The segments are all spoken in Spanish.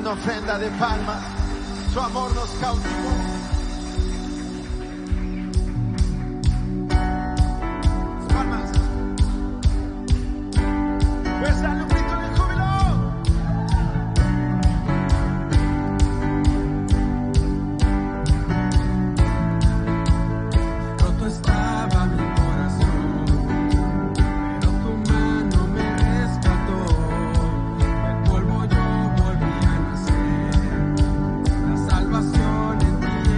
una ofrenda de palmas. Tu amor nos cautivó. Palmas. Pues dale un grito de júbilo. Roto estaba mi corazón, pero tu mano me rescató. Del polvo yo volví a nacer. La salvación en ti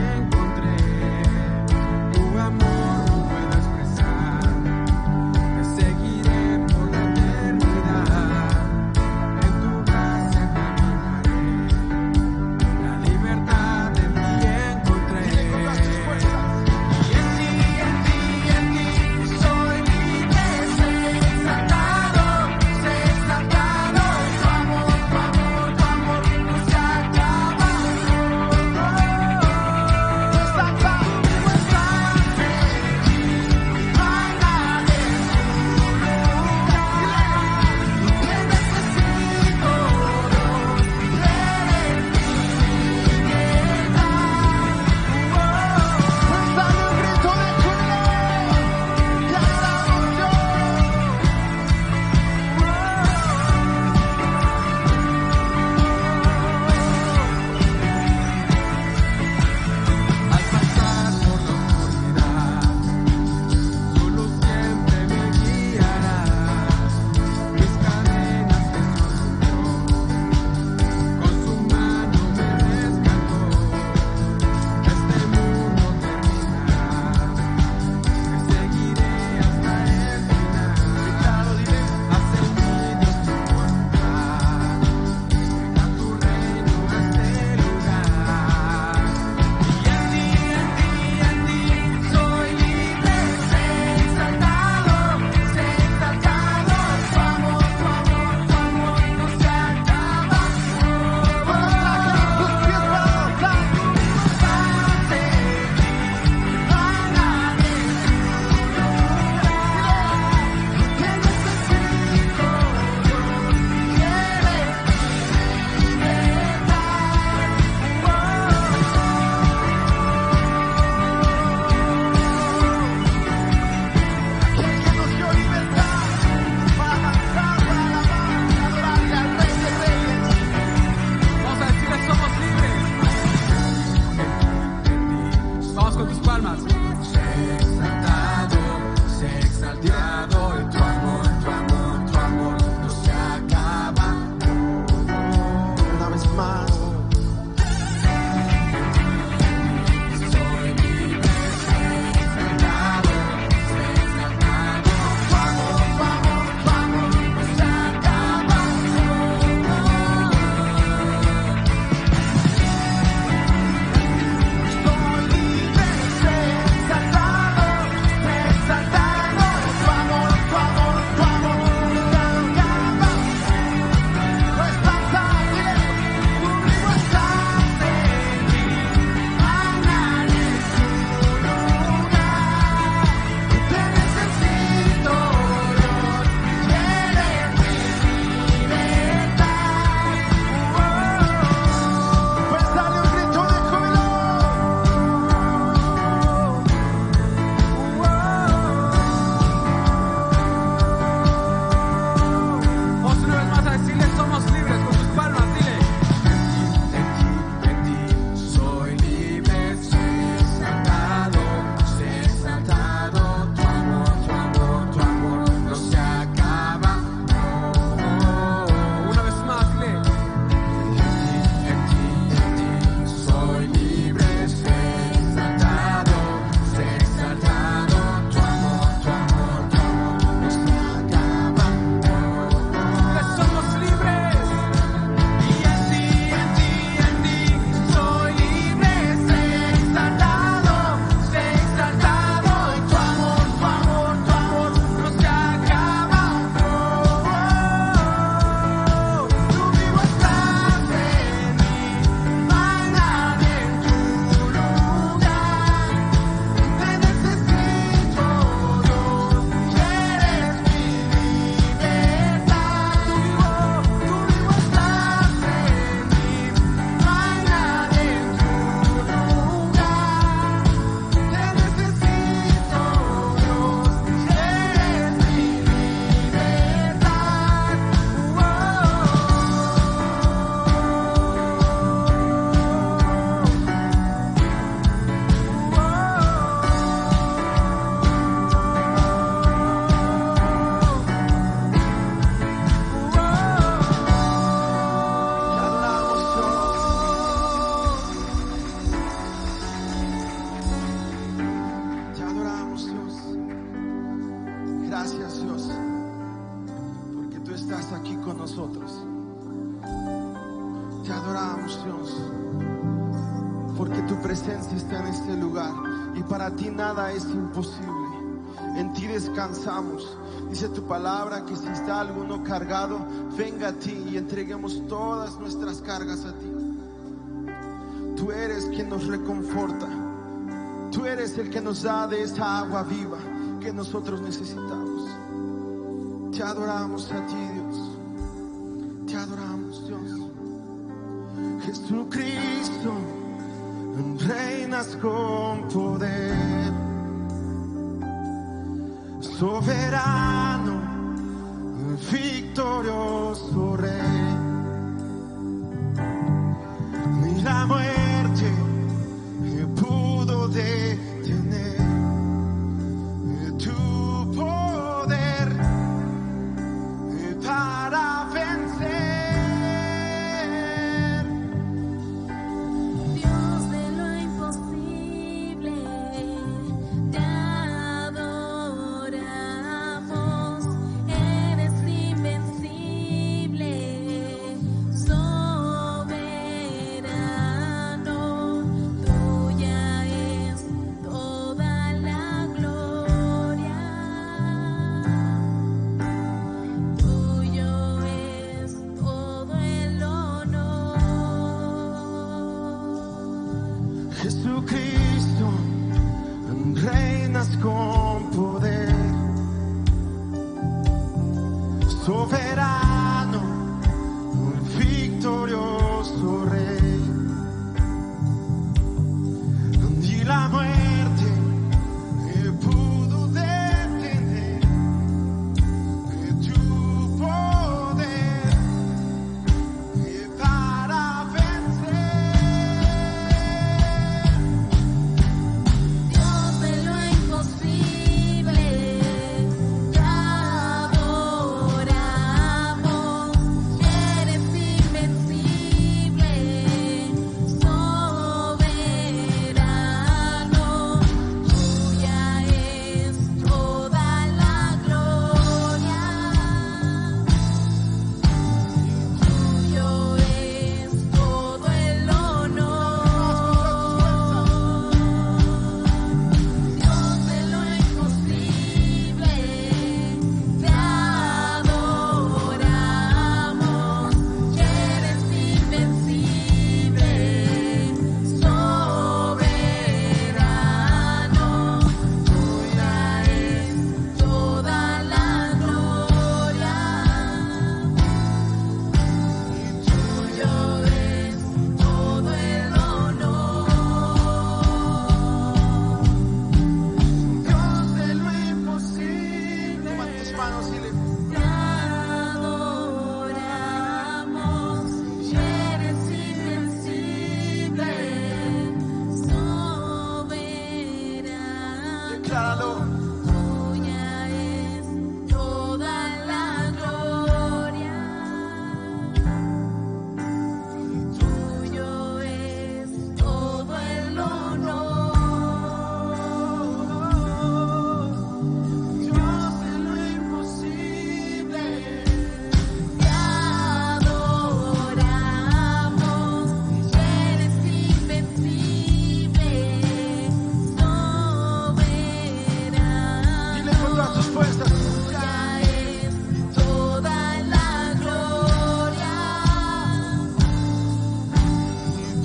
Gracias, Dios, porque tú estás aquí con nosotros. Te adoramos, Dios, porque tu presencia está en este lugar y para ti nada es imposible. En ti descansamos. Dice tu palabra que si está alguno cargado, venga a ti y entreguemos todas nuestras cargas a ti. Tú eres quien nos reconforta. Tú eres el que nos da de esa agua viva que nosotros necesitamos. Te adoramos a ti, Dios. Te adoramos, Dios. Jesucristo, reinas con poder, soberano, victorioso Rey. Ni la muerte pudo detener tu poder para vencer. Dios de lo imposible, te adoramos. Eres invencible, soberano. Tuya es toda la gloria. Tuyo es todo el honor. Jesucristo, reinas con poder, soberano, victorioso Rey. Ni la muerte pudo detener tu poder para vencer. Dios de lo imposible, te adoramos. Eres invencible, soberano. Tuya es toda la gloria. Tuyo es todo el honor. Dios de lo imposible, te adoramos. Eres invencible, soberano. Tuya es toda la gloria. Tuyo es todo el honor. Dios de lo imposible. Levanta tus manos y le Te adoramos, eres invencible, soberano. decláralo. Tuya es toda la gloria. Tuyo es todo el honor. Dios de lo imposible. Te adoramos, eres invencible, soberano. Dile con todas tus fuerzas. Tuya es toda la gloria.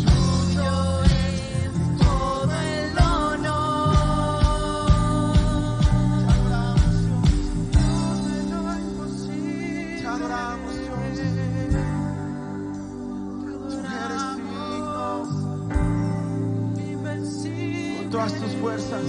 Tuyo es todo el Te adoramos, Dios. Tú eres digno. Con todas tus fuerzas.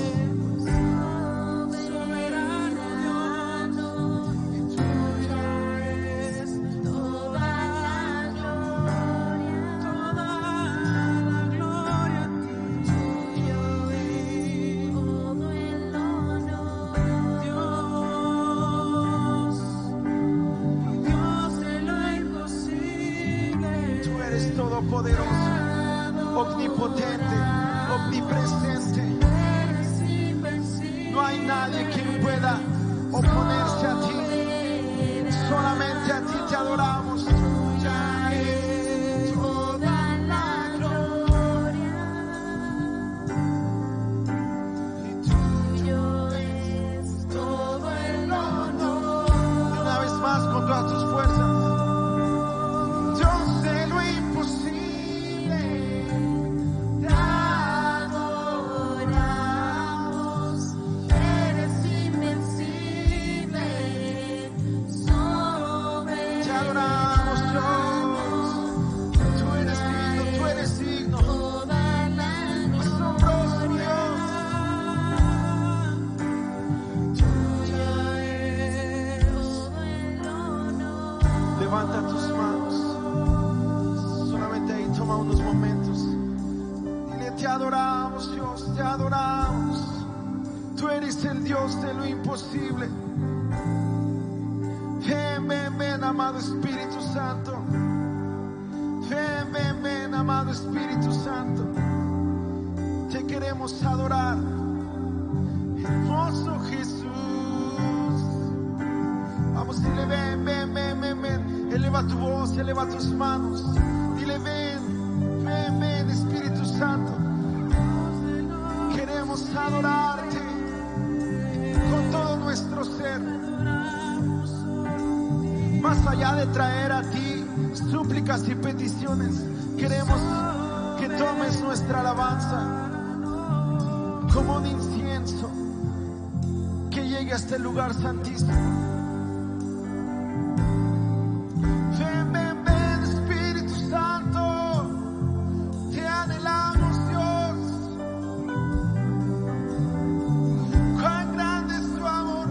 Tú eres todopoderoso, omnipotente, omnipresente. No hay nadie quien pueda oponer adoramos, Dios. Tú eres digno, asombroso Dios. Levanta tus manos. Solamente ahí toma unos momentos. Dile, te adoramos, Dios, te adoramos. Tú eres el Dios de lo imposible. Ven, ven, ven, amado Espíritu Santo. Ven, ven, ven, amado Espíritu Santo. Te queremos adorar. Hermoso Jesús. Vamos, dile, ven, ven, ven, ven, ven. Eleva tu voz, eleva tus manos. Dile, ven, ven, ven, Espíritu Santo. Queremos adorarte con todo nuestro ser. Más allá de traer a ti súplicas y peticiones, queremos que tomes nuestra alabanza como un incienso que llegue a este lugar santísimo. Ven, ven, ven, Espíritu Santo, te anhelamos, Dios. Cuán grande es tu amor,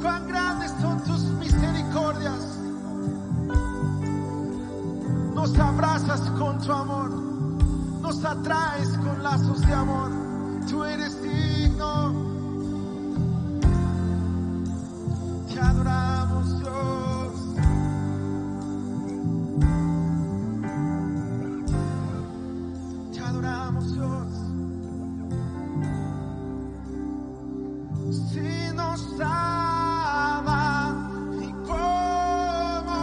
cuán grandes son tus misericordias. Nos abrazas con tu amor, nos atraes con lazos de amor. Tú eres digno. Te adoramos, Dios. Te adoramos, Dios. Si nos ama y cómo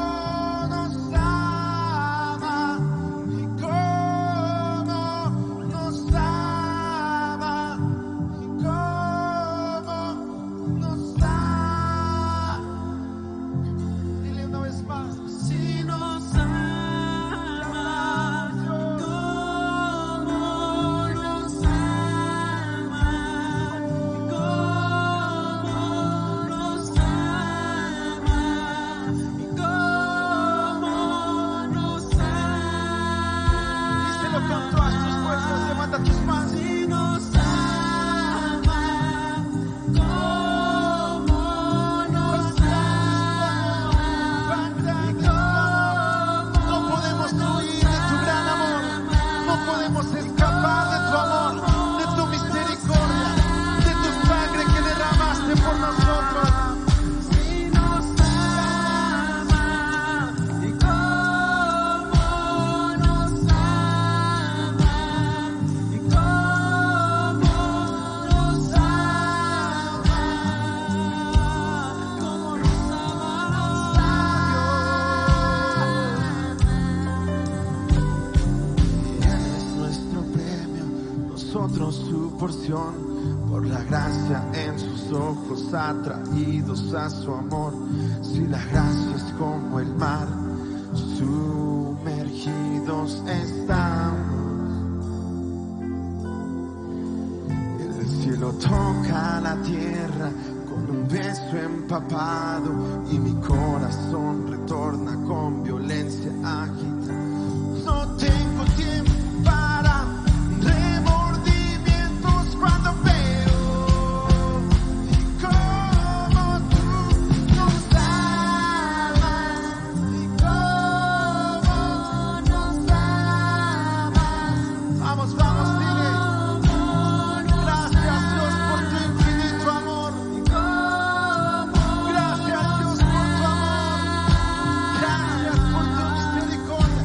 nos ama y cómo nos ama y cómo nos ama. Dile una vez más. Si nos ama, cómo nos ama, cómo nos ama, cómo nos ama. Díselo con todas tus fuerzas. Levanta tus manos. Si nos ama, cómo nos ama, No podemos huir de tu gran amor. No podemos escapar de tu amor, de tu misericordia, de tu sangre que derramaste por nosotros. si nos ama, y cómo nos ama, y cómo nos ama, cómo nos Él es nuestro premio, nosotros su porción. Por la gracia en sus ojos atraídos a su amor. Si la gracia es como el mar, sumergidos estamos. El cielo toca la tierra con un beso empapado y mi corazón retorna con violencia agita. No tengo tiempo para remordimientos cuando veo cómo tú nos amas y cómo nos amas. Vamos, vamos, dile. Gracias, Dios, por tu infinito amor. Gracias, Dios, por tu amor. Gracias por tu misericordia.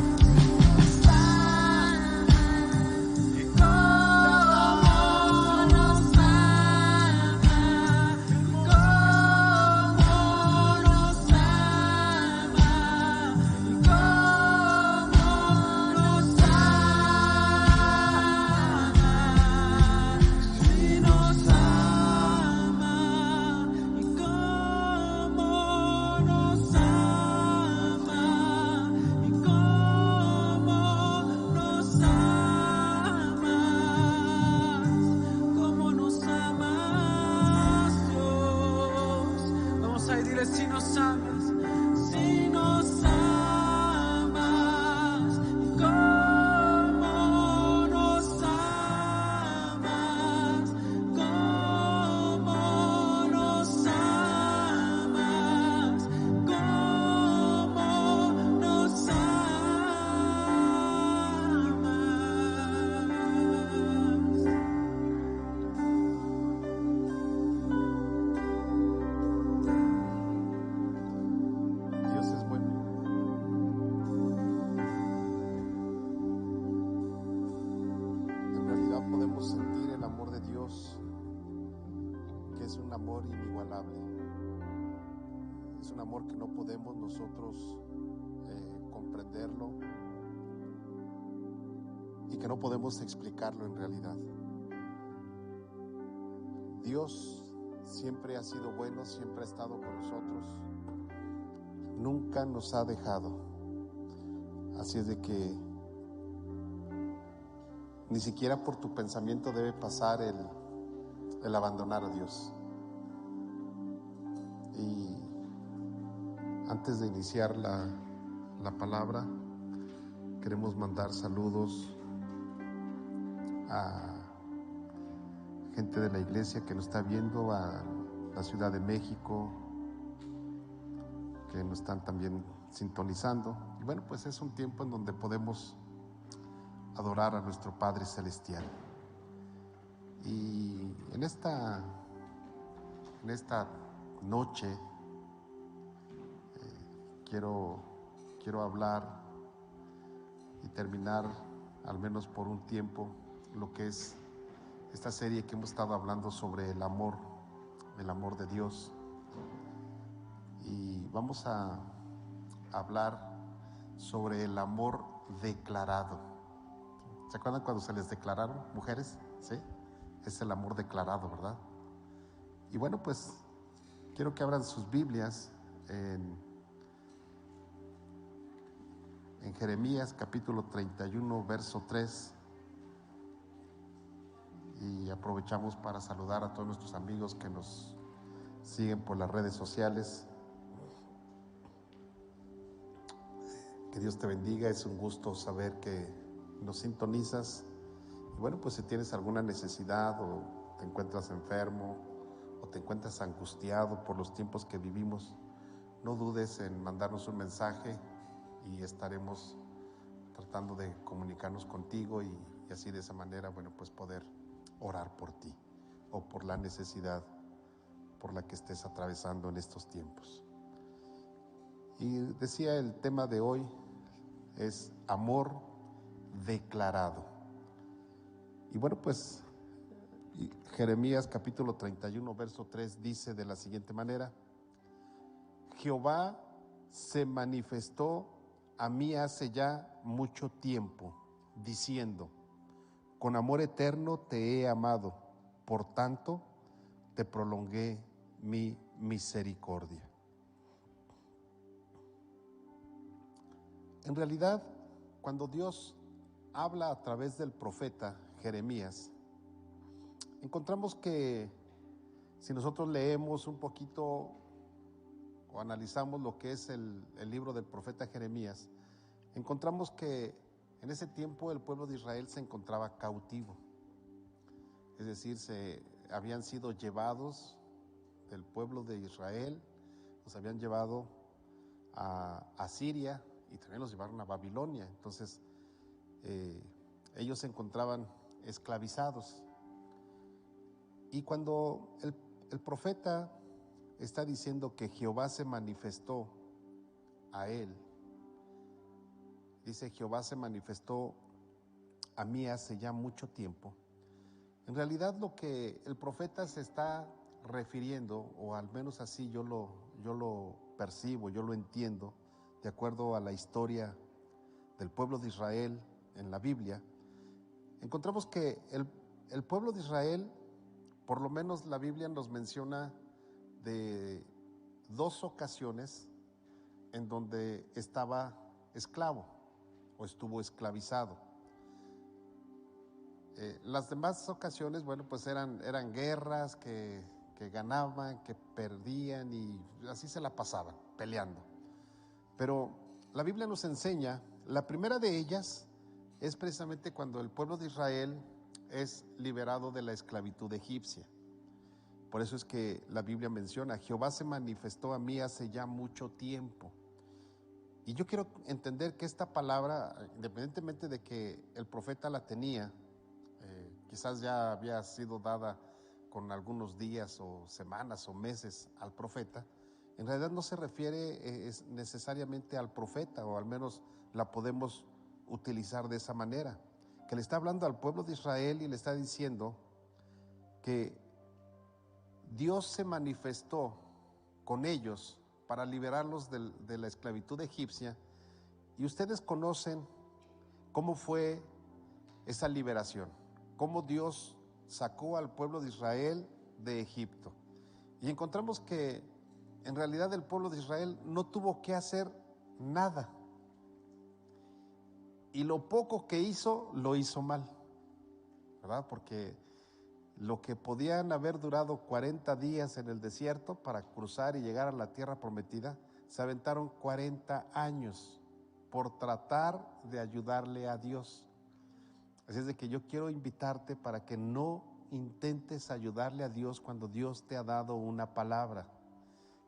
nos amas, si nos amas, cómo nos amas, cómo nos amas, cómo nos amas. Dios es bueno. En realidad podemos sentir el amor de Dios, que es un amor inigualable. Es un amor que no podemos nosotros comprenderlo y que no podemos explicarlo en realidad. Dios siempre ha sido bueno, siempre ha estado con nosotros. Nunca nos ha dejado. Así es de que ni siquiera por tu pensamiento debe pasar el abandonar a Dios. Y antes de iniciar la palabra, queremos mandar saludos a gente de la iglesia que nos está viendo, a la Ciudad de México, que nos están también sintonizando. Y bueno, pues es un tiempo en donde podemos adorar a nuestro Padre Celestial. Y en esta noche quiero hablar y terminar, al menos por un tiempo, lo que es esta serie que hemos estado hablando sobre el amor de Dios. Y vamos a hablar sobre el amor declarado. ¿Se acuerdan cuando se les declararon, mujeres? ¿Sí? Es el amor declarado, ¿verdad? Y bueno, pues quiero que abran sus Biblias en Jeremías capítulo 31, verso 3. Y aprovechamos para saludar a todos nuestros amigos que nos siguen por las redes sociales. Que Dios te bendiga, es un gusto saber que nos sintonizas. Y bueno, pues si tienes alguna necesidad o te encuentras enfermo o te encuentras angustiado por los tiempos que vivimos, no dudes en mandarnos un mensaje y estaremos tratando de comunicarnos contigo y así de esa manera, bueno, pues poder orar por ti o por la necesidad por la que estés atravesando en estos tiempos. Y decía, el tema de hoy es amor declarado. Y bueno, pues Jeremías capítulo 31, verso 3 dice de la siguiente manera: Jehová se manifestó a mí hace ya mucho tiempo, diciendo: con amor eterno te he amado, por tanto te prolongué mi misericordia. En realidad, cuando Dios habla a través del profeta Jeremías, encontramos que si nosotros leemos un poquito o analizamos lo que es el libro del profeta Jeremías, encontramos que en ese tiempo el pueblo de Israel se encontraba cautivo. Es decir, habían sido llevados del pueblo de Israel, los habían llevado a Siria y también los llevaron a Babilonia. Entonces ellos se encontraban esclavizados. Y cuando el profeta está diciendo que Jehová se manifestó a él, dice: Jehová se manifestó a mí hace ya mucho tiempo. En realidad lo que el profeta se está refiriendo, o al menos así yo lo percibo, yo lo entiendo, de acuerdo a la historia del pueblo de Israel en la Biblia, encontramos que el pueblo de Israel, por lo menos la Biblia nos menciona de 2 ocasiones en donde estaba esclavo o estuvo esclavizado. Las demás ocasiones, bueno, pues eran guerras que que ganaban, que perdían y así se la pasaban, peleando. Pero la Biblia nos enseña, la primera de ellas es precisamente cuando el pueblo de Israel es liberado de la esclavitud egipcia. Por eso es que la Biblia menciona, Jehová se manifestó a mí hace ya mucho tiempo. Y yo quiero entender que esta palabra, independientemente de que el profeta la tenía, quizás ya había sido dada con algunos días o semanas o meses al profeta, en realidad no se refiere necesariamente al profeta, o al menos la podemos utilizar de esa manera, que le está hablando al pueblo de Israel y le está diciendo que Dios se manifestó con ellos para liberarlos de la esclavitud egipcia, y ustedes conocen cómo fue esa liberación, cómo Dios sacó al pueblo de Israel de Egipto. Y encontramos que en realidad el pueblo de Israel no tuvo que hacer nada, y lo poco que hizo, lo hizo mal, ¿verdad? Porque lo que podían haber durado 40 días en el desierto para cruzar y llegar a la tierra prometida, se aventaron 40 años por tratar de ayudarle a Dios. Así es de que yo quiero invitarte para que no intentes ayudarle a Dios cuando Dios te ha dado una palabra.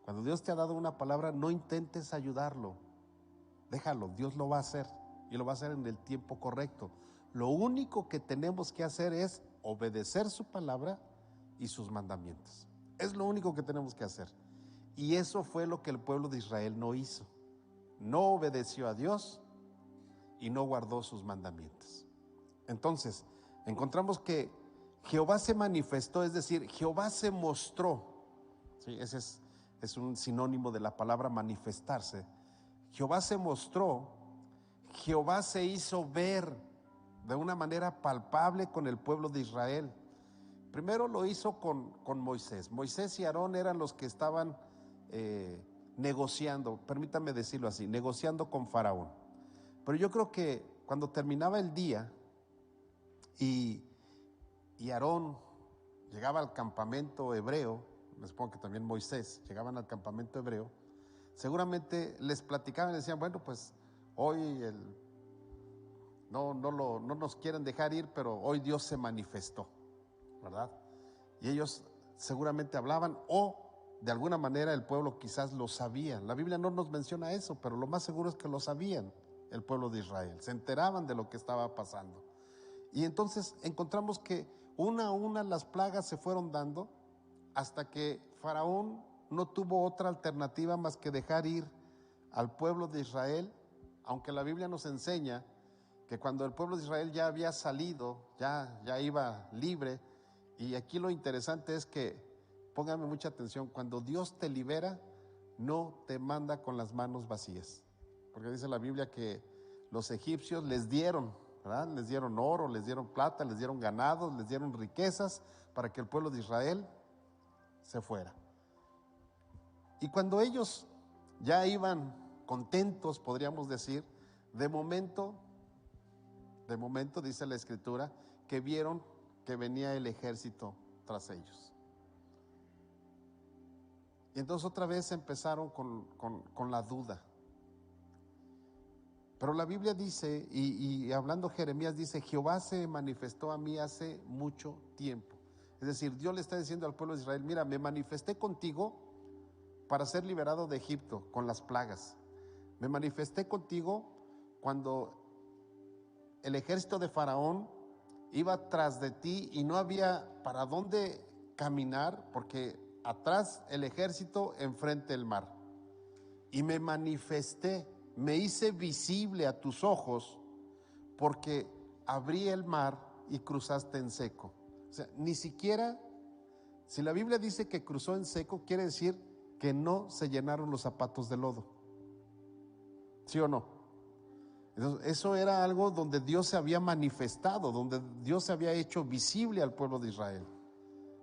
Cuando Dios te ha dado una palabra, no intentes ayudarlo. Déjalo, Dios lo va a hacer, y lo va a hacer en el tiempo correcto. Lo único que tenemos que hacer es obedecer su palabra y sus mandamientos. Es lo único que tenemos que hacer. Y eso fue lo que el pueblo de Israel no hizo. No obedeció a Dios y no guardó sus mandamientos. Entonces, encontramos que Jehová se manifestó, es decir, Jehová se mostró. Sí, ese es un sinónimo de la palabra manifestarse. Jehová se mostró, Jehová se hizo ver de una manera palpable con el pueblo de Israel. Primero lo hizo con Moisés. Moisés y Aarón eran los que estaban negociando, permítame decirlo así, negociando con Faraón. Pero yo creo que cuando terminaba el día y Aarón llegaba al campamento hebreo, me supongo que también Moisés llegaban al campamento hebreo, seguramente les platicaban y decían, bueno, pues hoy no nos quieren dejar ir, pero hoy Dios se manifestó, ¿verdad? Y ellos seguramente hablaban, o de alguna manera el pueblo quizás lo sabía. La Biblia no nos menciona eso, pero lo más seguro es que lo sabían el pueblo de Israel, se enteraban de lo que estaba pasando. Y entonces encontramos que una a una las plagas se fueron dando hasta que Faraón no tuvo otra alternativa más que dejar ir al pueblo de Israel, aunque la Biblia nos enseña que cuando el pueblo de Israel ya había salido, ya iba libre. Y aquí lo interesante es que, póngame mucha atención, cuando Dios te libera, no te manda con las manos vacías, porque dice la Biblia que los egipcios les dieron, ¿verdad? Les dieron oro, les dieron plata, les dieron ganados, les dieron riquezas para que el pueblo de Israel se fuera. Y cuando ellos ya iban contentos, podríamos decir, de momento dice la Escritura, que vieron que venía el ejército tras ellos. Y entonces otra vez empezaron con la duda. Pero la Biblia dice, y hablando Jeremías dice, Jehová se manifestó a mí hace mucho tiempo. Es decir, Dios le está diciendo al pueblo de Israel, mira, me manifesté contigo para ser liberado de Egipto con las plagas. Me manifesté contigo cuando el ejército de Faraón iba tras de ti y no había para dónde caminar, porque atrás el ejército, enfrente el mar. Y me manifesté, me hice visible a tus ojos, porque abrí el mar y cruzaste en seco. O sea, ni siquiera, si la Biblia dice que cruzó en seco, quiere decir que no se llenaron los zapatos de lodo. ¿Sí o no? Entonces, eso era algo donde Dios se había manifestado, donde Dios se había hecho visible al pueblo de Israel.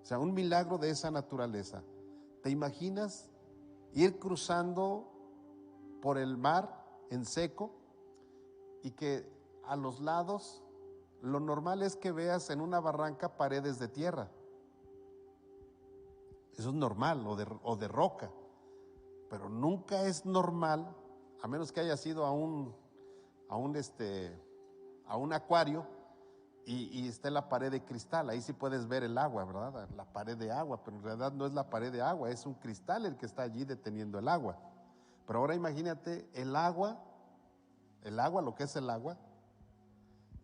O sea, un milagro de esa naturaleza. ¿Te imaginas ir cruzando por el mar en seco y que a los lados lo normal es que veas en una barranca paredes de tierra? Eso es normal, o de roca. Pero nunca es normal, a menos que haya sido a un acuario y esté la pared de cristal. Ahí sí puedes ver el agua, ¿verdad? La pared de agua, pero en realidad no es la pared de agua, es un cristal el que está allí deteniendo el agua. Pero ahora imagínate el agua, lo que es el agua,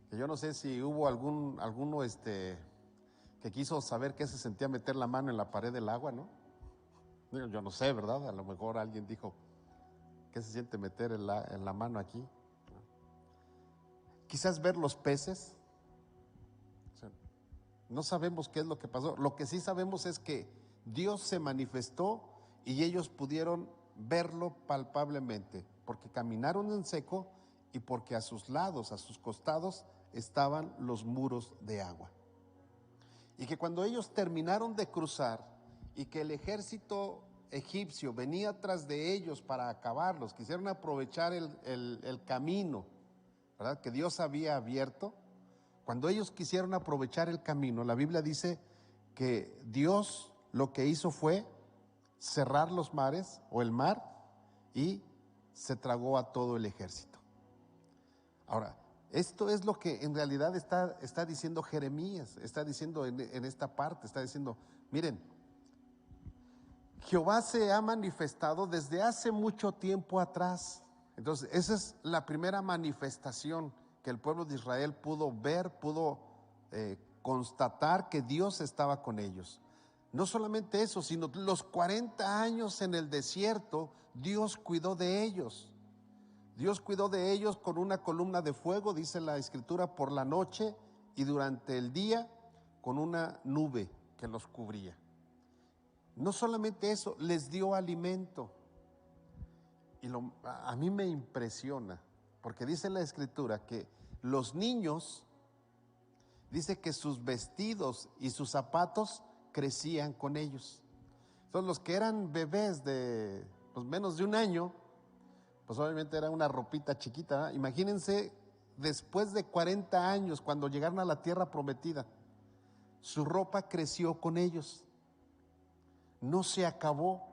que yo no sé si hubo alguno que quiso saber qué se sentía meter la mano en la pared del agua, ¿no? Yo no sé, ¿verdad? A lo mejor alguien dijo, ¿qué se siente meter en la mano aquí? Quizás ver los peces. O sea, no sabemos qué es lo que pasó. Lo que sí sabemos es que Dios se manifestó y ellos pudieron verlo palpablemente, porque caminaron en seco y porque a sus lados, a sus costados, estaban los muros de agua. Y que cuando ellos terminaron de cruzar y que el ejército egipcio venía tras de ellos para acabarlos, quisieron aprovechar el camino, ¿verdad?, que Dios había abierto. Cuando ellos quisieron aprovechar el camino, la Biblia dice que Dios lo que hizo fue cerrar los mares o el mar y se tragó a todo el ejército. Ahora, esto es lo que en realidad está diciendo Jeremías, está diciendo en esta parte, está diciendo, miren, Jehová se ha manifestado desde hace mucho tiempo atrás. Entonces, esa es la primera manifestación que el pueblo de Israel pudo ver, pudo constatar que Dios estaba con ellos. No solamente eso, sino los 40 años en el desierto, Dios cuidó de ellos. Dios cuidó de ellos con una columna de fuego, dice la Escritura, por la noche, y durante el día con una nube que los cubría. No solamente eso, les dio alimento. Y a mí me impresiona, porque dice la Escritura que los niños, dice que sus vestidos y sus zapatos crecían con ellos. Entonces los que eran bebés de menos de un año, pues obviamente era una ropita chiquita, ¿verdad? Imagínense después de 40 años, cuando llegaron a la tierra prometida, su ropa creció con ellos. No se acabó,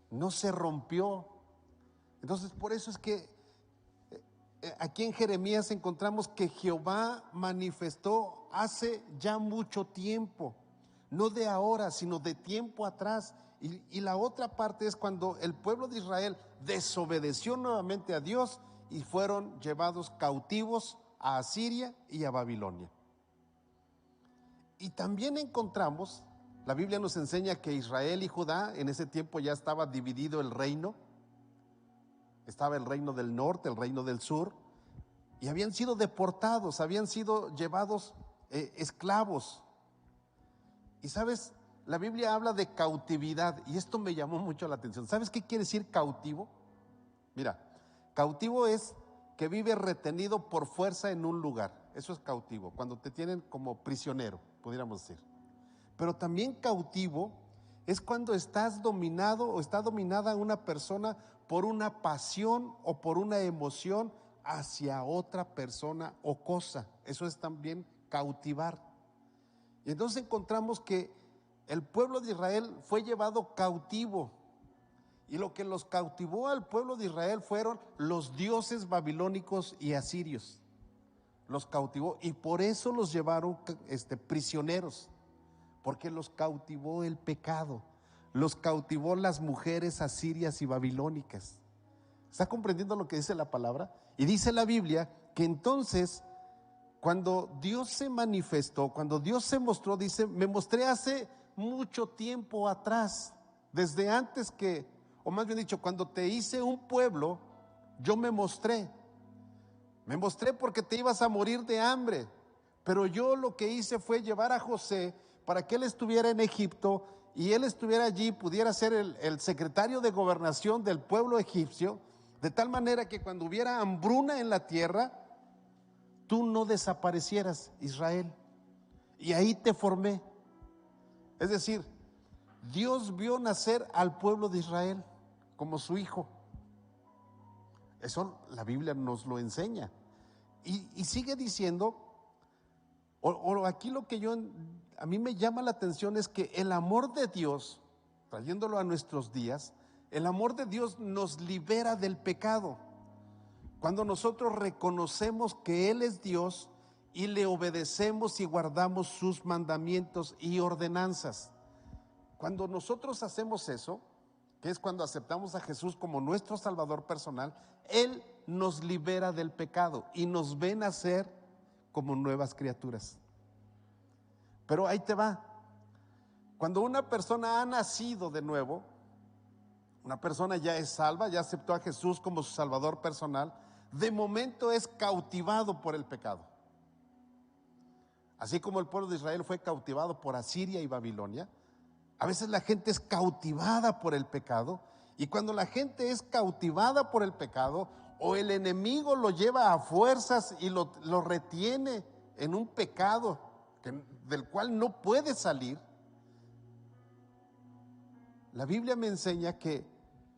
no se rompió. Entonces, por eso es que aquí en Jeremías encontramos que Jehová manifestó hace ya mucho tiempo, no de ahora, sino de tiempo atrás. Y la otra parte es cuando el pueblo de Israel desobedeció nuevamente a Dios y fueron llevados cautivos a Asiria y a Babilonia. Y también encontramos, la Biblia nos enseña que Israel y Judá, en ese tiempo ya estaba dividido el reino. Estaba el reino del norte, el reino del sur, y habían sido deportados, habían sido llevados esclavos. Y sabes, la Biblia habla de cautividad, y esto me llamó mucho la atención. ¿Sabes qué quiere decir cautivo? Mira, cautivo es que vive retenido por fuerza en un lugar. Eso es cautivo, cuando te tienen como prisionero, pudiéramos decir. Pero también cautivo es cuando estás dominado o está dominada una persona por una pasión o por una emoción hacia otra persona o cosa. Eso es también cautivar. Y entonces encontramos que el pueblo de Israel fue llevado cautivo, y lo que los cautivó al pueblo de Israel fueron los dioses babilónicos y asirios. Los cautivó, y por eso los llevaron prisioneros, porque los cautivó el pecado, los cautivó las mujeres asirias y babilónicas. ¿Está comprendiendo lo que dice la palabra? Y dice la Biblia que entonces, cuando Dios se manifestó, cuando Dios se mostró, dice, me mostré hace mucho tiempo atrás, desde antes que, o más bien dicho, cuando te hice un pueblo, yo me mostré. Me mostré porque te ibas a morir de hambre, pero yo lo que hice fue llevar a José para que él estuviera en Egipto y él estuviera allí, pudiera ser el secretario de gobernación del pueblo egipcio, de tal manera que cuando hubiera hambruna en la tierra, tú no desaparecieras, Israel. Y ahí te formé. Es decir, Dios vio nacer al pueblo de Israel como su hijo. Eso la Biblia nos lo enseña. Y sigue diciendo, O aquí lo que a mí me llama la atención es que el amor de Dios, trayéndolo a nuestros días, el amor de Dios nos libera del pecado. Cuando nosotros reconocemos que Él es Dios y le obedecemos y guardamos sus mandamientos y ordenanzas. Cuando nosotros hacemos eso, que es cuando aceptamos a Jesús como nuestro Salvador personal, Él nos libera del pecado y nos ve nacer como nuevas criaturas. Pero ahí te va. Cuando una persona ha nacido de nuevo, una persona ya es salva, ya aceptó a Jesús como su Salvador personal, de momento es cautivado por el pecado. Así como el pueblo de Israel fue cautivado por Asiria y Babilonia, a veces la gente es cautivada por el pecado, y cuando la gente es cautivada por el pecado, o el enemigo lo lleva a fuerzas y lo retiene en un pecado del cual no puede salir. La Biblia me enseña que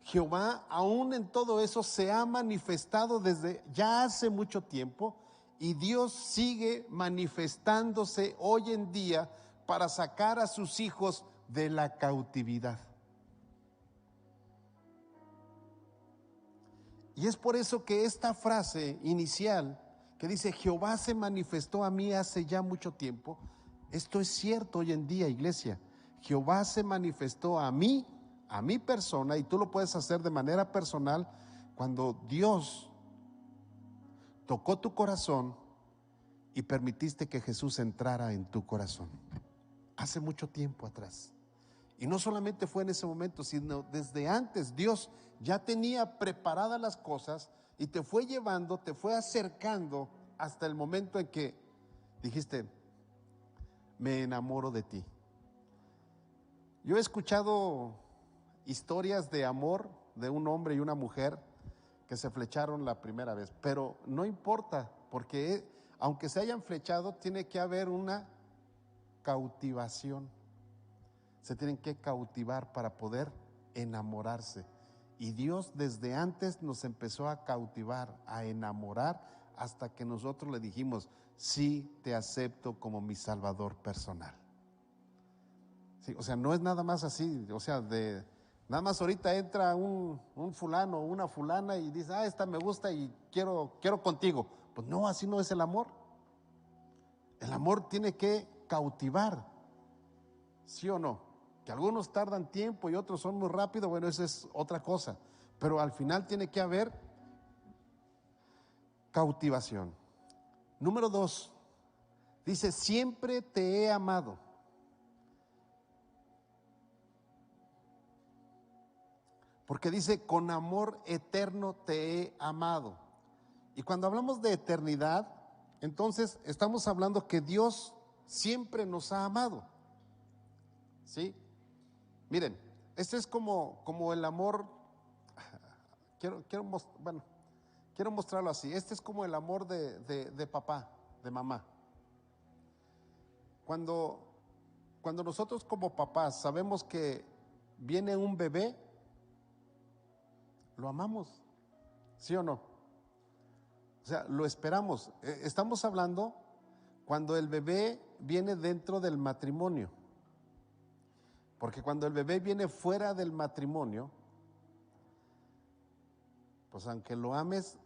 Jehová aún en todo eso se ha manifestado desde ya hace mucho tiempo, y Dios sigue manifestándose hoy en día para sacar a sus hijos de la cautividad. Y es por eso que esta frase inicial que dice Jehová se manifestó a mí hace ya mucho tiempo, esto es cierto hoy en día, iglesia. Jehová se manifestó a mí, a mi persona, y tú lo puedes hacer de manera personal cuando Dios tocó tu corazón y permitiste que Jesús entrara en tu corazón. Hace mucho tiempo atrás. Y no solamente fue en ese momento, sino desde antes Dios ya tenía preparadas las cosas y te fue llevando, te fue acercando hasta el momento en que dijiste, me enamoro de ti. Yo he escuchado historias de amor de un hombre y una mujer que se flecharon la primera vez, pero no importa, porque aunque se hayan flechado, tiene que haber una cautivación. Se tienen que cautivar para poder enamorarse. Y Dios desde antes nos empezó a cautivar, a enamorar, hasta que nosotros le dijimos, sí, te acepto como mi Salvador personal. Sí, o sea, no es nada más así, o sea, nada más ahorita entra un fulano o una fulana y dice, esta me gusta y quiero contigo. Pues no, así no es el amor. El amor tiene que cautivar, ¿sí o no? Que algunos tardan tiempo y otros son muy rápidos, bueno, eso es otra cosa. Pero al final tiene que haber cautivación. Número 2, dice, siempre te he amado. Porque dice, con amor eterno te he amado. Y cuando hablamos de eternidad, entonces estamos hablando que Dios siempre nos ha amado. ¿Sí? Miren, este es como el amor, quiero mostrarlo así. Este es como el amor de papá, de mamá. Cuando nosotros como papás sabemos que viene un bebé, lo amamos, ¿sí o no? O sea, lo esperamos. Estamos hablando cuando el bebé viene dentro del matrimonio. Porque cuando el bebé viene fuera del matrimonio, pues aunque lo ames,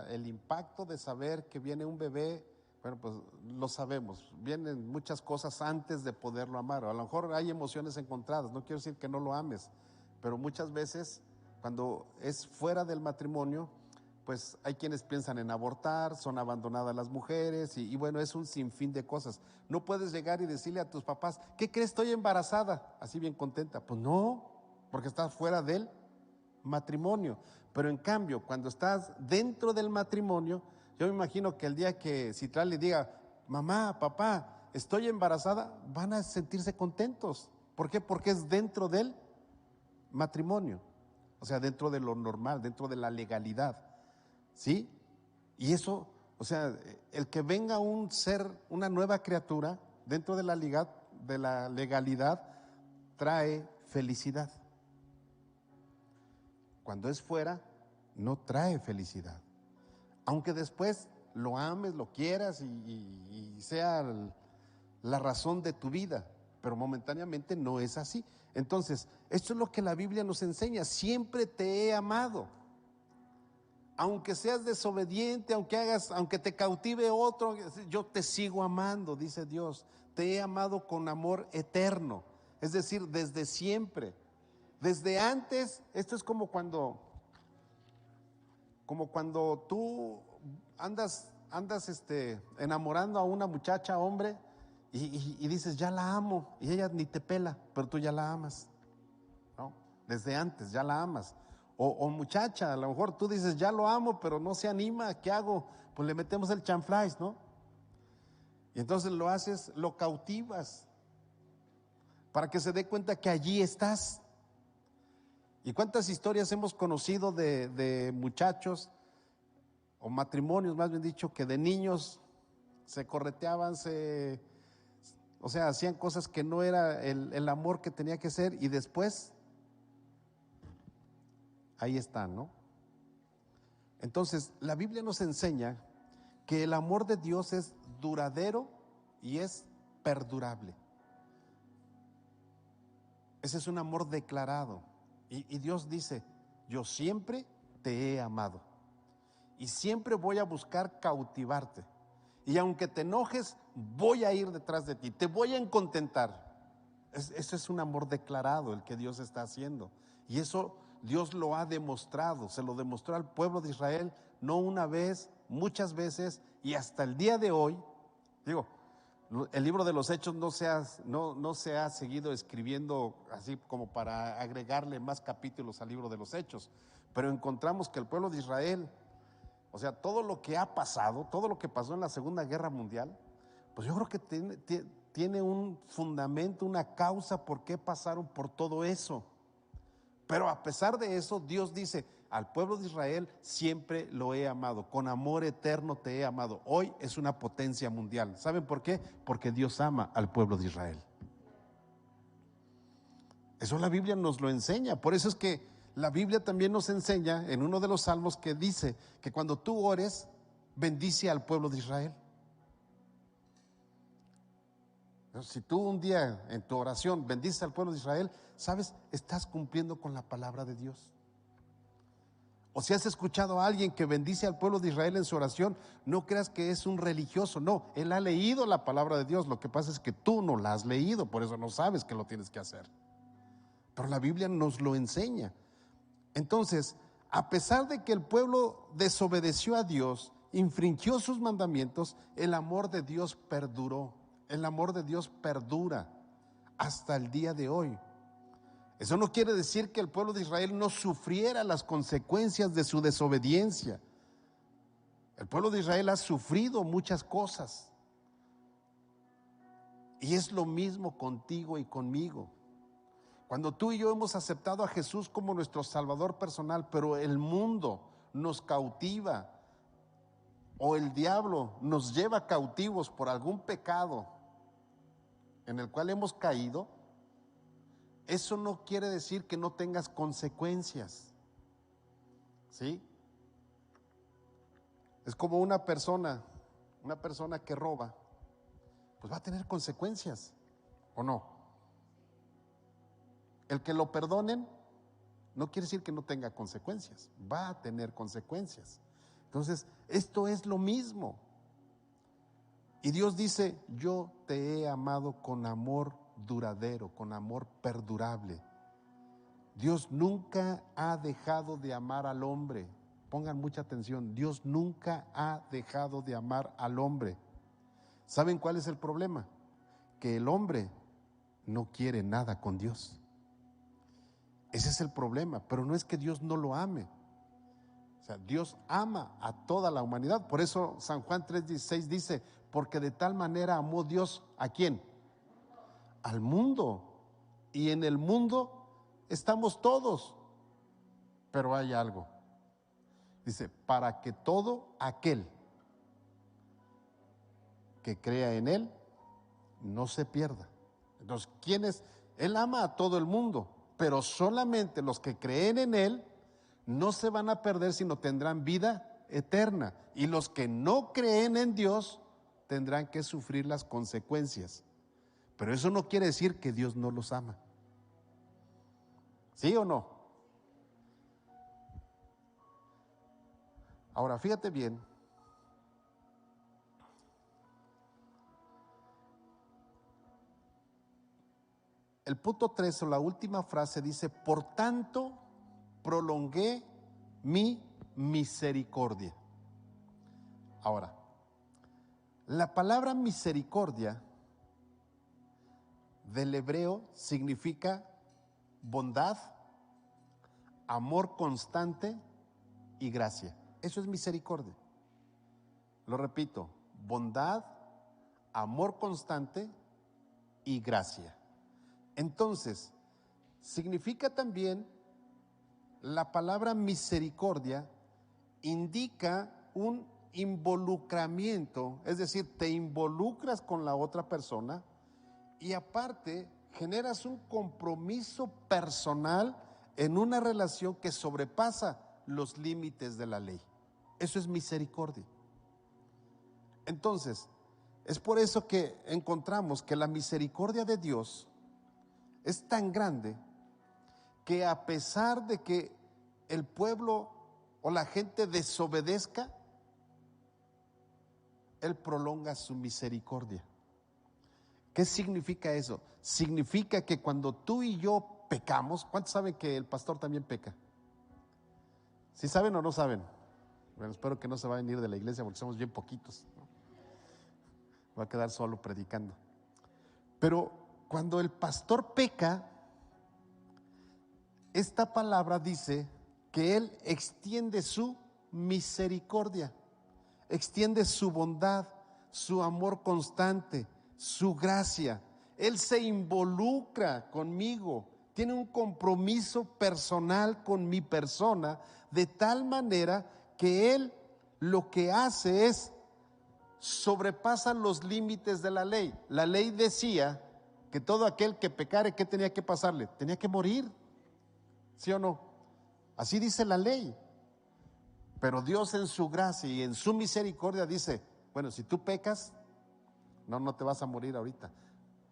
el impacto de saber que viene un bebé, bueno, pues lo sabemos. Vienen muchas cosas antes de poderlo amar. O a lo mejor hay emociones encontradas, no quiero decir que no lo ames, pero muchas veces cuando es fuera del matrimonio, pues hay quienes piensan en abortar, son abandonadas las mujeres y bueno, es un sinfín de cosas. No puedes llegar y decirle a tus papás, ¿qué crees? Estoy embarazada, así bien contenta. Pues no, porque estás fuera del matrimonio. Pero en cambio, cuando estás dentro del matrimonio, yo me imagino que el día que Citral le diga, mamá, papá, estoy embarazada, van a sentirse contentos. ¿Por qué? Porque es dentro del matrimonio, o sea, dentro de lo normal, dentro de la legalidad, ¿sí? Y eso, o sea, el que venga un ser, una nueva criatura dentro de la legalidad, trae felicidad. Cuando es fuera, no trae felicidad. Aunque después lo ames, lo quieras y sea la razón de tu vida, pero momentáneamente no es así. Entonces, esto es lo que la Biblia nos enseña: siempre te he amado. Aunque seas desobediente, aunque te cautive otro, yo te sigo amando, dice Dios. Te he amado con amor eterno, es decir, desde siempre, desde antes. Esto es como cuando tú andas enamorando a una muchacha, hombre, y dices, ya la amo, y ella ni te pela, pero tú ya la amas, ¿no? Desde antes ya la amas. O muchacha, a lo mejor tú dices, ya lo amo, pero no se anima, ¿qué hago? Pues le metemos el chanflais, ¿no? Y entonces lo haces, lo cautivas, para que se dé cuenta que allí estás. ¿Y cuántas historias hemos conocido de muchachos, o matrimonios más bien dicho, que de niños se correteaban, hacían cosas que no era el amor que tenía que ser, y después ahí están, ¿no? Entonces, la Biblia nos enseña que el amor de Dios es duradero y es perdurable. Ese es un amor declarado. Y Dios dice, yo siempre te he amado y siempre voy a buscar cautivarte. Y aunque te enojes, voy a ir detrás de ti, te voy a contentar. Ese es un amor declarado el que Dios está haciendo. Y eso Dios lo ha demostrado, se lo demostró al pueblo de Israel, no una vez, muchas veces, y hasta el día de hoy. Digo, el libro de los Hechos no se ha seguido escribiendo así como para agregarle más capítulos al libro de los Hechos, pero encontramos que el pueblo de Israel, o sea, todo lo que ha pasado, todo lo que pasó en la Segunda Guerra Mundial, pues yo creo que tiene un fundamento, una causa por qué pasaron por todo eso. Pero a pesar de eso, Dios dice, al pueblo de Israel siempre lo he amado, con amor eterno te he amado. Hoy es una potencia mundial. ¿Saben por qué? Porque Dios ama al pueblo de Israel. Eso la Biblia nos lo enseña. Por eso es que la Biblia también nos enseña en uno de los salmos que dice que cuando tú ores, bendice al pueblo de Israel. Si tú un día en tu oración bendices al pueblo de Israel, ¿sabes? Estás cumpliendo con la palabra de Dios. O si has escuchado a alguien que bendice al pueblo de Israel en su oración, no creas que es un religioso. No, él ha leído la palabra de Dios. Lo que pasa es que tú no la has leído, por eso no sabes que lo tienes que hacer. Pero la Biblia nos lo enseña. Entonces, a pesar de que el pueblo desobedeció a Dios, infringió sus mandamientos, el amor de Dios perduró. El amor de Dios perdura hasta el día de hoy. Eso no quiere decir que el pueblo de Israel no sufriera las consecuencias de su desobediencia. El pueblo de Israel ha sufrido muchas cosas. Y es lo mismo contigo y conmigo. Cuando tú y yo hemos aceptado a Jesús como nuestro Salvador personal, pero el mundo nos cautiva, o el diablo nos lleva cautivos por algún pecado en el cual hemos caído, eso no quiere decir que no tengas consecuencias. ¿Sí? Es como una persona que roba, pues va a tener consecuencias, ¿o no? El que lo perdonen no quiere decir que no tenga consecuencias, va a tener consecuencias. Entonces, esto es lo mismo. Y Dios dice, yo te he amado con amor duradero, con amor perdurable. Dios nunca ha dejado de amar al hombre. Pongan mucha atención, Dios nunca ha dejado de amar al hombre. ¿Saben cuál es el problema? Que el hombre no quiere nada con Dios. Ese es el problema, pero no es que Dios no lo ame. O sea, Dios ama a toda la humanidad. Por eso San Juan 3:16 dice, porque de tal manera amó Dios, ¿a quién? Al mundo. Y en el mundo estamos todos. Pero hay algo. Dice, para que todo aquel que crea en Él no se pierda. Entonces, ¿quién es? Él ama a todo el mundo, pero solamente los que creen en Él no se van a perder, sino tendrán vida eterna. Y los que no creen en Dios tendrán que sufrir las consecuencias. Pero eso no quiere decir que Dios no los ama. ¿Sí o no? Ahora, fíjate bien. El punto 3 o la última frase dice: por tanto, prolongué mi misericordia. Ahora, la palabra misericordia del hebreo significa bondad, amor constante y gracia. Eso es misericordia. Lo repito: bondad, amor constante y gracia. Entonces, significa también, la palabra misericordia indica un involucramiento, es decir, te involucras con la otra persona y aparte generas un compromiso personal en una relación que sobrepasa los límites de la ley. Eso es misericordia. Entonces, es por eso que encontramos que la misericordia de Dios es tan grande que a pesar de que el pueblo o la gente desobedezca, Él prolonga su misericordia. ¿Qué significa eso? Significa que cuando tú y yo pecamos, ¿cuántos saben que el pastor también peca? ¿Sí saben o no saben? Bueno, espero que no se vayan a ir de la iglesia porque somos bien poquitos, ¿no? Va a quedar solo predicando. Pero cuando el pastor peca, esta palabra dice que Él extiende su misericordia, extiende su bondad, su amor constante, su gracia. Él se involucra conmigo, tiene un compromiso personal con mi persona, de tal manera que Él lo que hace es sobrepasa los límites de la ley. La ley decía que todo aquel que pecare, ¿qué tenía que pasarle? Tenía que morir, ¿sí o no? Así dice la ley. Pero Dios en su gracia y en su misericordia dice: bueno, si tú pecas, no te vas a morir ahorita.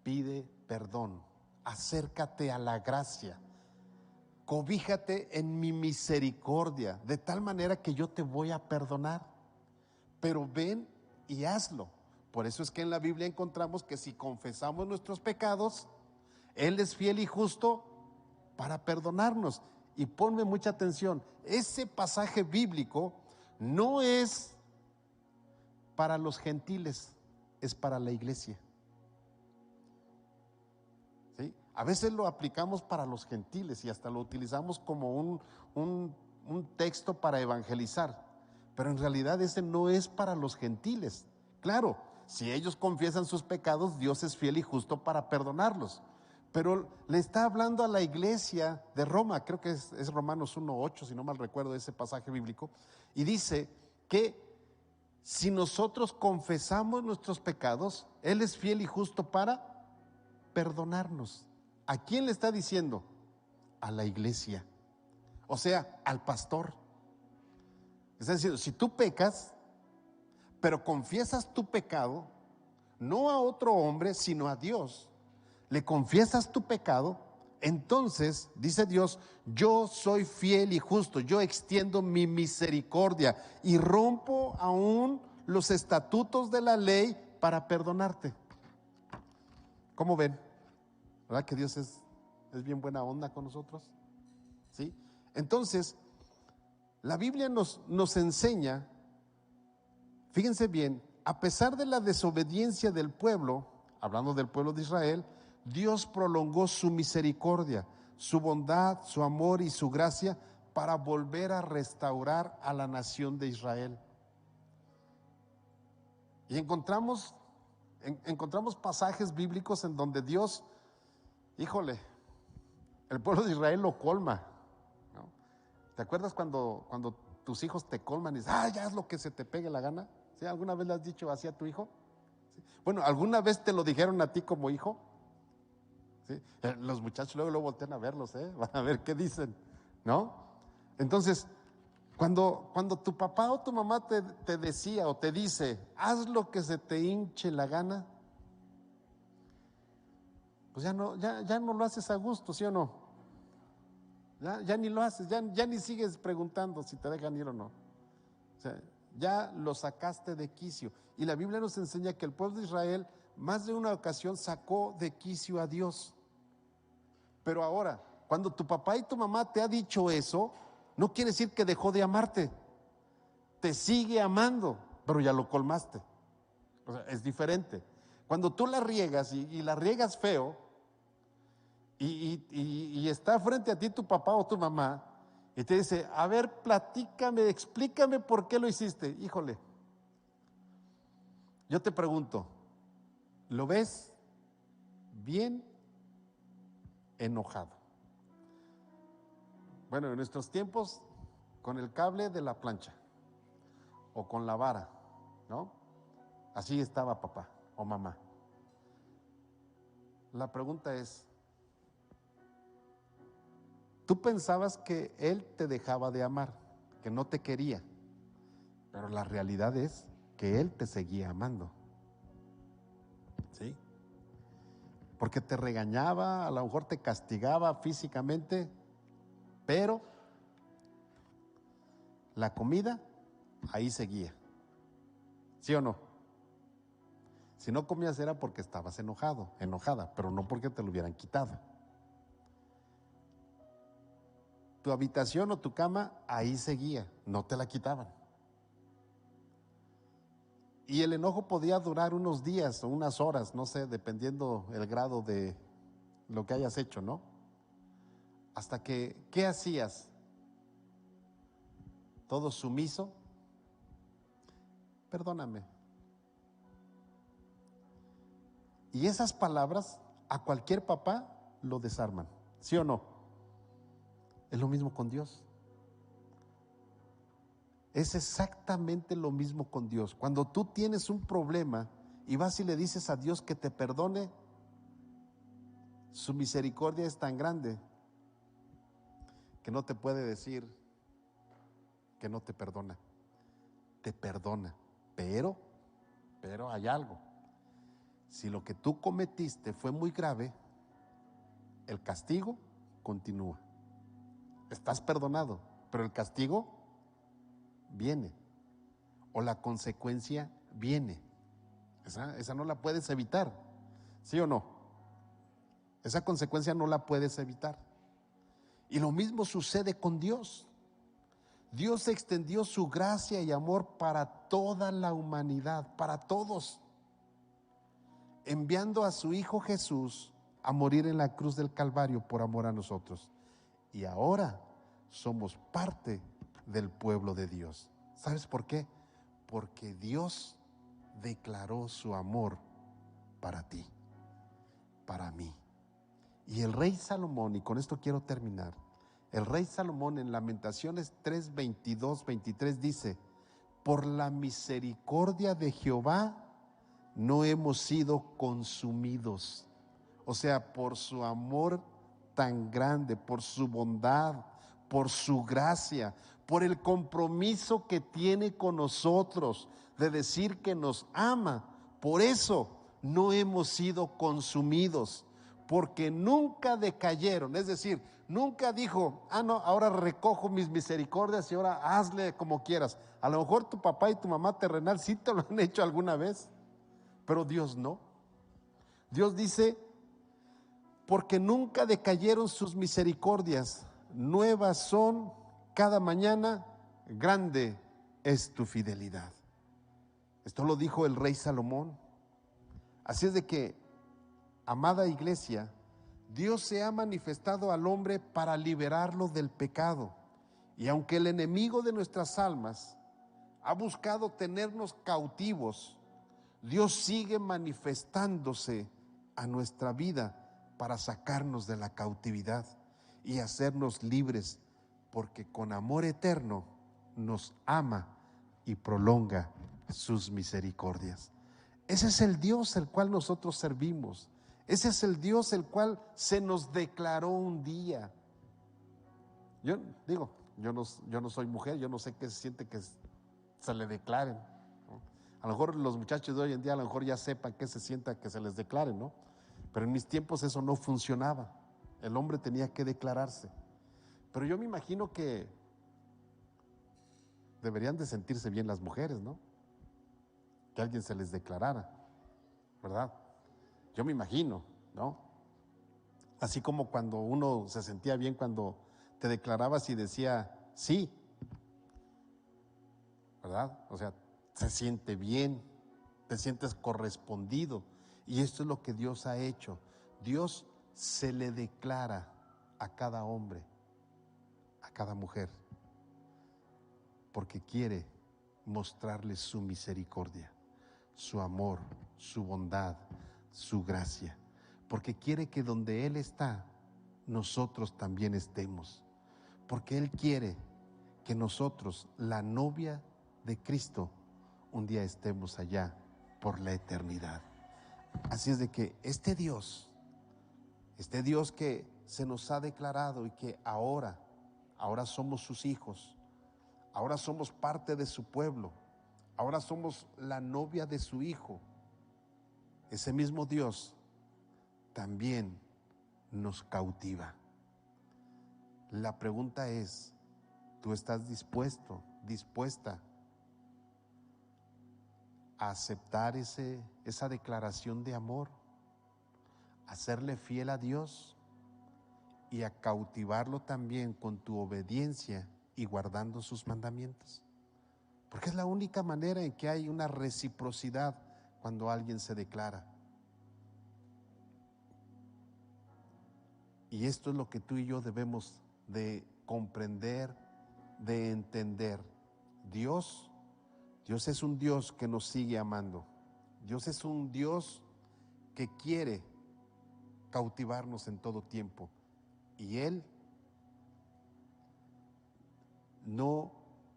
Pide perdón, acércate a la gracia, cobíjate en mi misericordia, de tal manera que yo te voy a perdonar. Pero ven y hazlo. Por eso es que en la Biblia encontramos que si confesamos nuestros pecados, Él es fiel y justo para perdonarnos. Y ponme mucha atención, ese pasaje bíblico no es para los gentiles, es para la iglesia. ¿Sí? A veces lo aplicamos para los gentiles y hasta lo utilizamos como un texto para evangelizar, pero en realidad ese no es para los gentiles. Claro, si ellos confiesan sus pecados, Dios es fiel y justo para perdonarlos. Pero le está hablando a la iglesia de Roma, creo que es Romanos 1:8, si no mal recuerdo ese pasaje bíblico, y dice que si nosotros confesamos nuestros pecados, Él es fiel y justo para perdonarnos. ¿A quién le está diciendo? A la iglesia, o sea, al pastor. Está diciendo, si tú pecas, pero confiesas tu pecado, no a otro hombre, sino a Dios, le confiesas tu pecado, entonces, dice Dios, yo soy fiel y justo, yo extiendo mi misericordia y rompo aún los estatutos de la ley para perdonarte. ¿Cómo ven? ¿Verdad que Dios es bien buena onda con nosotros? ¿Sí? Entonces, la Biblia nos enseña, fíjense bien, a pesar de la desobediencia del pueblo, hablando del pueblo de Israel, Dios prolongó su misericordia, su bondad, su amor y su gracia para volver a restaurar a la nación de Israel. Y encontramos pasajes bíblicos en donde Dios, híjole, el pueblo de Israel lo colma, ¿no? ¿Te acuerdas cuando tus hijos te colman y dices, ya haz lo que se te pegue la gana? ¿Sí? ¿Alguna vez le has dicho así a tu hijo? ¿Sí? Bueno, ¿alguna vez te lo dijeron a ti como hijo? ¿Sí? Los muchachos luego voltean a verlos, van a ver qué dicen, ¿no? Entonces, Cuando tu papá o tu mamá te decía o te dice, haz lo que se te hinche la gana, pues ya no lo haces a gusto, ¿sí o no? Ya ni lo haces, ya ni sigues preguntando si te dejan ir o no. O sea, ya lo sacaste de quicio. Y la Biblia nos enseña que el pueblo de Israel más de una ocasión sacó de quicio a Dios. Pero ahora, cuando tu papá y tu mamá te ha dicho eso, no quiere decir que dejó de amarte. Te sigue amando, pero ya lo colmaste. O sea, es diferente. Cuando tú la riegas y la riegas feo, y está frente a ti tu papá o tu mamá, y te dice, a ver, platícame, explícame por qué lo hiciste. Híjole, yo te pregunto, ¿lo ves bien enojado? Bueno, en nuestros tiempos, con el cable de la plancha o con la vara, ¿no? Así estaba papá o mamá. La pregunta es, tú pensabas que él te dejaba de amar, que no te quería, pero la realidad es que él te seguía amando. ¿Sí? Porque te regañaba, a lo mejor te castigaba físicamente, pero la comida ahí seguía. ¿Sí o no? Si no comías era porque estabas enojada, pero no porque te lo hubieran quitado. Tu habitación o tu cama ahí seguía, no te la quitaban. Y el enojo podía durar unos días o unas horas, no sé, dependiendo el grado de lo que hayas hecho, ¿no? Hasta que, ¿qué hacías? Todo sumiso. Perdóname. Y esas palabras a cualquier papá lo desarman, ¿sí o no? Es lo mismo con Dios. Es exactamente lo mismo con Dios. Cuando tú tienes un problema y vas y le dices a Dios que te perdone, su misericordia es tan grande que no te puede decir que no te perdona. Te perdona, pero hay algo. Si lo que tú cometiste fue muy grave, el castigo continúa. Estás perdonado, pero el castigo viene, o la consecuencia viene. Esa no la puedes evitar, ¿sí o no? Esa consecuencia no la puedes evitar. Y lo mismo sucede con Dios. Dios extendió su gracia y amor para toda la humanidad, para todos, enviando a su Hijo Jesús a morir en la cruz del Calvario por amor a nosotros. Y ahora somos parte del pueblo de Dios. ¿Sabes por qué? Porque Dios declaró su amor para ti, para mí. Y el rey Salomón, y con esto quiero terminar, el rey Salomón en Lamentaciones 3, 22, 23 dice, por la misericordia de Jehová no hemos sido consumidos. O sea, por su amor tan grande, por su bondad, por su gracia, por el compromiso que tiene con nosotros de decir que nos ama. Por eso no hemos sido consumidos, porque nunca decayeron. Es decir, nunca dijo, no, ahora recojo mis misericordias y ahora hazle como quieras. A lo mejor tu papá y tu mamá terrenal sí te lo han hecho alguna vez, pero Dios no. Dios dice, porque nunca decayeron sus misericordias, nuevas son cada mañana, grande es tu fidelidad. Esto lo dijo el rey Salomón. Así es de que, amada iglesia, Dios se ha manifestado al hombre para liberarlo del pecado. Y aunque el enemigo de nuestras almas ha buscado tenernos cautivos, Dios sigue manifestándose a nuestra vida para sacarnos de la cautividad y hacernos libres, porque con amor eterno nos ama y prolonga sus misericordias. Ese es el Dios el cual nosotros servimos. Ese es el Dios el cual se nos declaró un día. Yo digo, yo no soy mujer, yo no sé qué se siente que se le declaren, ¿no? A lo mejor los muchachos de hoy en día a lo mejor ya sepan qué se sienta que se les declaren, ¿no? Pero en mis tiempos eso no funcionaba. El hombre tenía que declararse. Pero yo me imagino que deberían de sentirse bien las mujeres, ¿no? Que alguien se les declarara, ¿verdad? Yo me imagino, ¿no? Así como cuando uno se sentía bien cuando te declarabas y decía sí, ¿verdad? O sea, se siente bien, te sientes correspondido. Y esto es lo que Dios ha hecho. Dios se le declara a cada hombre, a cada mujer, porque quiere mostrarles su misericordia, su amor, su bondad, su gracia, porque quiere que donde Él está, nosotros también estemos, porque Él quiere que nosotros, la novia de Cristo, un día estemos allá por la eternidad. Así es de que este Dios que se nos ha declarado y que ahora somos sus hijos, ahora somos parte de su pueblo, ahora somos la novia de su Hijo, ese mismo Dios también nos cautiva. La pregunta es, ¿tú estás dispuesta a aceptar esa declaración de amor, a serle fiel a Dios y a cautivarlo también con tu obediencia y guardando sus mandamientos? Porque es la única manera en que hay una reciprocidad cuando alguien se declara. Y esto es lo que tú y yo debemos de comprender, de entender. Dios es un Dios que nos sigue amando. Dios es un Dios que quiere cautivarnos en todo tiempo. Y Él no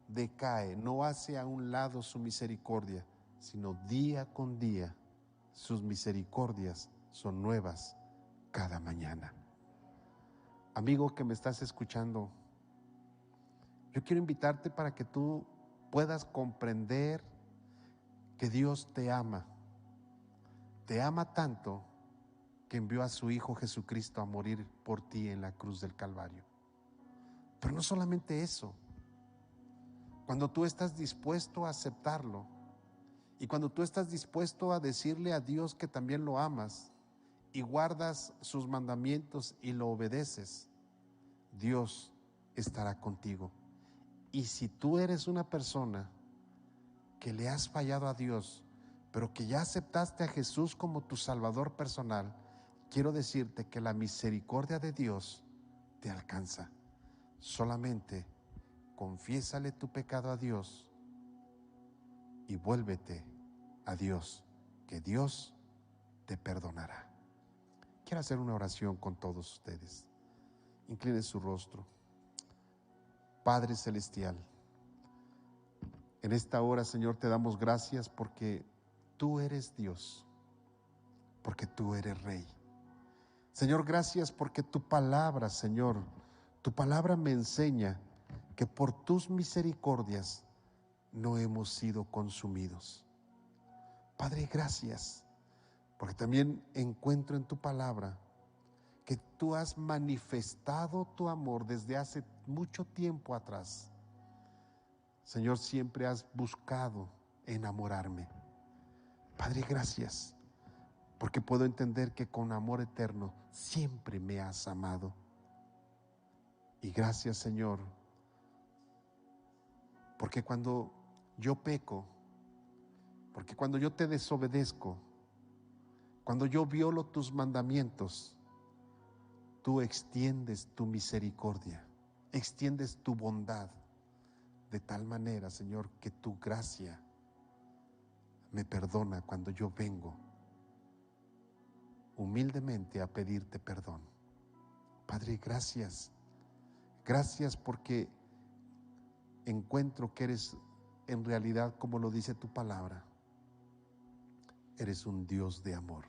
decae, no hace a un lado su misericordia, sino día con día sus misericordias son nuevas cada mañana. Amigo que me estás escuchando, yo quiero invitarte para que tú puedas comprender que Dios te ama tanto que envió a su Hijo Jesucristo a morir por ti en la cruz del Calvario. Pero no solamente eso, cuando tú estás dispuesto a aceptarlo y cuando tú estás dispuesto a decirle a Dios que también lo amas y guardas sus mandamientos y lo obedeces, Dios estará contigo. Y si tú eres una persona que le has fallado a Dios, pero que ya aceptaste a Jesús como tu Salvador personal, quiero decirte que la misericordia de Dios te alcanza. Solamente confiésale tu pecado a Dios y vuélvete a Dios, que Dios te perdonará. Quiero hacer una oración con todos ustedes. Incline su rostro. Padre Celestial, en esta hora, Señor, te damos gracias porque tú eres Dios, porque tú eres Rey. Señor, gracias porque tu palabra, Señor, tu palabra me enseña que por tus misericordias no hemos sido consumidos. Padre, gracias, porque también encuentro en tu palabra que tú has manifestado tu amor desde hace mucho tiempo atrás. Señor, siempre has buscado enamorarme. Padre, gracias, porque puedo entender que con amor eterno siempre me has amado. Y gracias, Señor, porque cuando yo peco, porque cuando yo te desobedezco, cuando yo violo tus mandamientos, tú extiendes tu misericordia, extiendes tu bondad, de tal manera, Señor, que tu gracia me perdona cuando yo vengo humildemente a pedirte perdón. Padre, gracias. Gracias porque encuentro que eres en realidad, como lo dice tu palabra, eres un Dios de amor.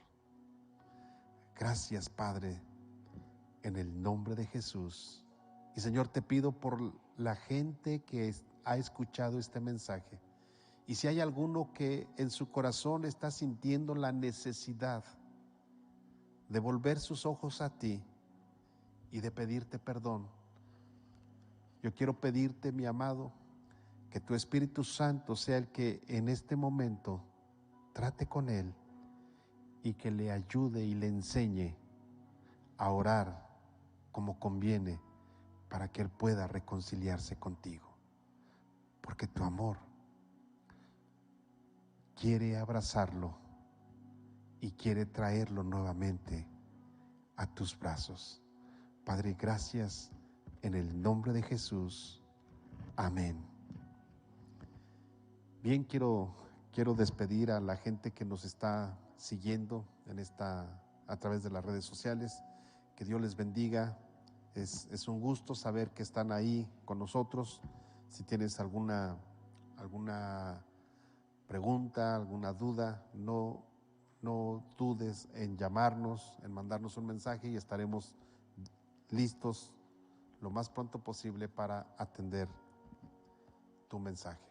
Gracias, Padre, en el nombre de Jesús. Y Señor, te pido por la gente que ha escuchado este mensaje. Y si hay alguno que en su corazón está sintiendo la necesidad de volver sus ojos a ti y de pedirte perdón, yo quiero pedirte, mi amado, que tu Espíritu Santo sea el que en este momento trate con él y que le ayude y le enseñe a orar como conviene para que él pueda reconciliarse contigo. Porque tu amor quiere abrazarlo y quiere traerlo nuevamente a tus brazos. Padre, gracias en el nombre de Jesús. Amén. Bien, quiero despedir a la gente que nos está siguiendo a través de las redes sociales. Que Dios les bendiga. Es un gusto saber que están ahí con nosotros. Si tienes alguna pregunta, alguna duda, no dudes en llamarnos, en mandarnos un mensaje y estaremos listos lo más pronto posible para atender tu mensaje.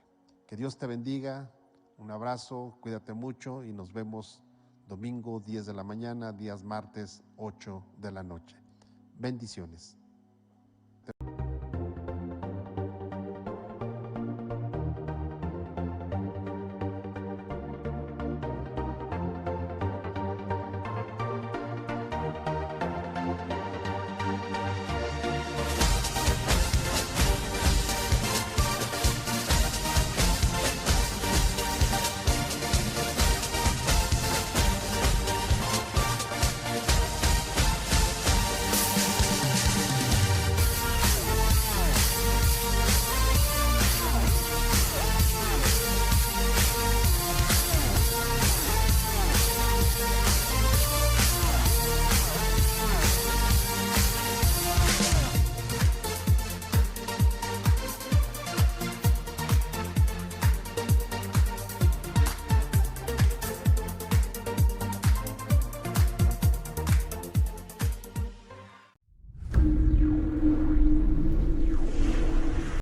Que Dios te bendiga, un abrazo, cuídate mucho y nos vemos domingo 10 de la mañana, días martes 8 de la noche. Bendiciones.